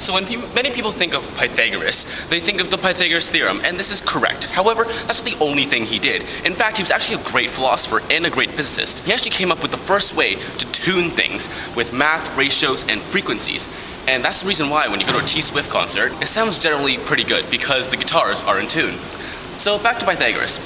So when many people think of Pythagoras, they think of the Pythagoras theorem, and this is correct. However, that's not the only thing he did. In fact, he was actually a great philosopher and a great physicist. He actually came up with the first way to tune things with math, ratios, and frequencies. And that's the reason why when you go to a T Swift concert, it sounds generally pretty good because the guitars are in tune. So back to Pythagoras.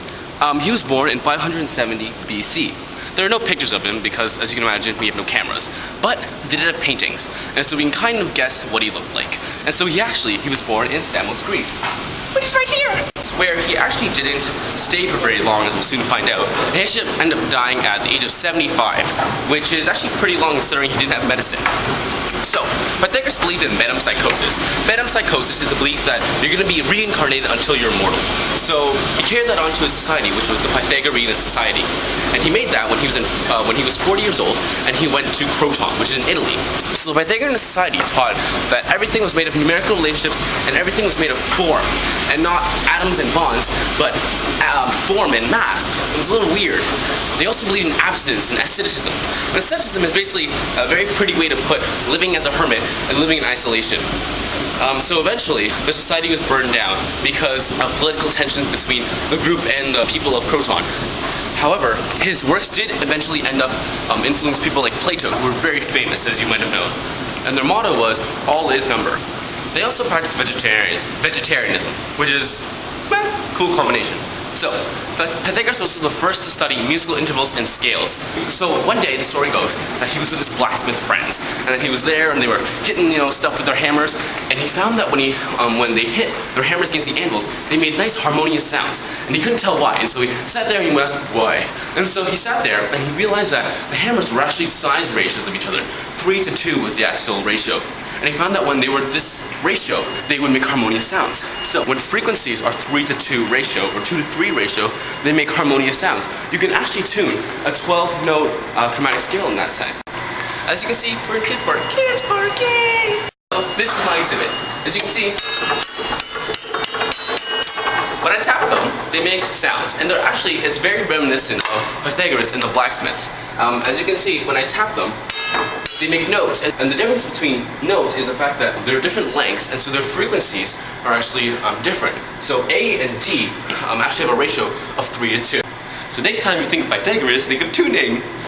He was born in 570 BC. There are no pictures of him because, as you can imagine, we have no cameras. But they did have paintings, and so we can kind of guess what he looked like. And so he was born in Samos, Greece, which is right here. Where he actually didn't stay for very long, as we'll soon find out. And he actually ended up dying at the age of 75, which is actually pretty long considering he didn't have medicine. So, Pythagoras believed in metempsychosis. Metempsychosis is the belief that you're going to be reincarnated until you're immortal. So, he carried that on to his society, which was the Pythagorean Society. And he made that when he was 40 years old, and he went to Croton, which is in Italy. So the Pythagorean Society taught that everything was made of numerical relationships, and everything was made of form, and not atoms and bonds, but form and math. It was a little weird. They also believed in abstinence and asceticism. And asceticism is basically a very pretty way to put living as a hermit and living in isolation. So eventually, the society was burned down because of political tensions between the group and the people of Croton. However, his works did eventually end up influencing people like Plato, who were very famous, as you might have known. And their motto was, all is number. They also practiced vegetarianism, which is a cool combination. So, Pythagoras was the first to study musical intervals and scales. So one day, the story goes that he was with his blacksmith friends, and he was there, and they were hitting, stuff with their hammers, and he found that when they hit their hammers against the anvils, they made nice harmonious sounds, and he couldn't tell why. And so he sat there and he asked, why? And so he sat there, and he realized that the hammers were actually size ratios of each other. 3 to 2 was the actual ratio. And he found that when they were this ratio, they would make harmonious sounds. So when frequencies are 3 to 2 ratio, or 2 to 3 ratio, they make harmonious sounds. You can actually tune a 12-note chromatic scale in that sense. As you can see, we're in Kids Park. Kids Parking! So this is my exhibit. As you can see, when I tap them, they make sounds. And it's very reminiscent of Pythagoras and the blacksmiths. As you can see, when I tap them, they make notes, and the difference between notes is the fact that they're different lengths, and so their frequencies are actually different. So A and D actually have a ratio of 3 to 2. So next time you think of Pythagoras, think of tuning.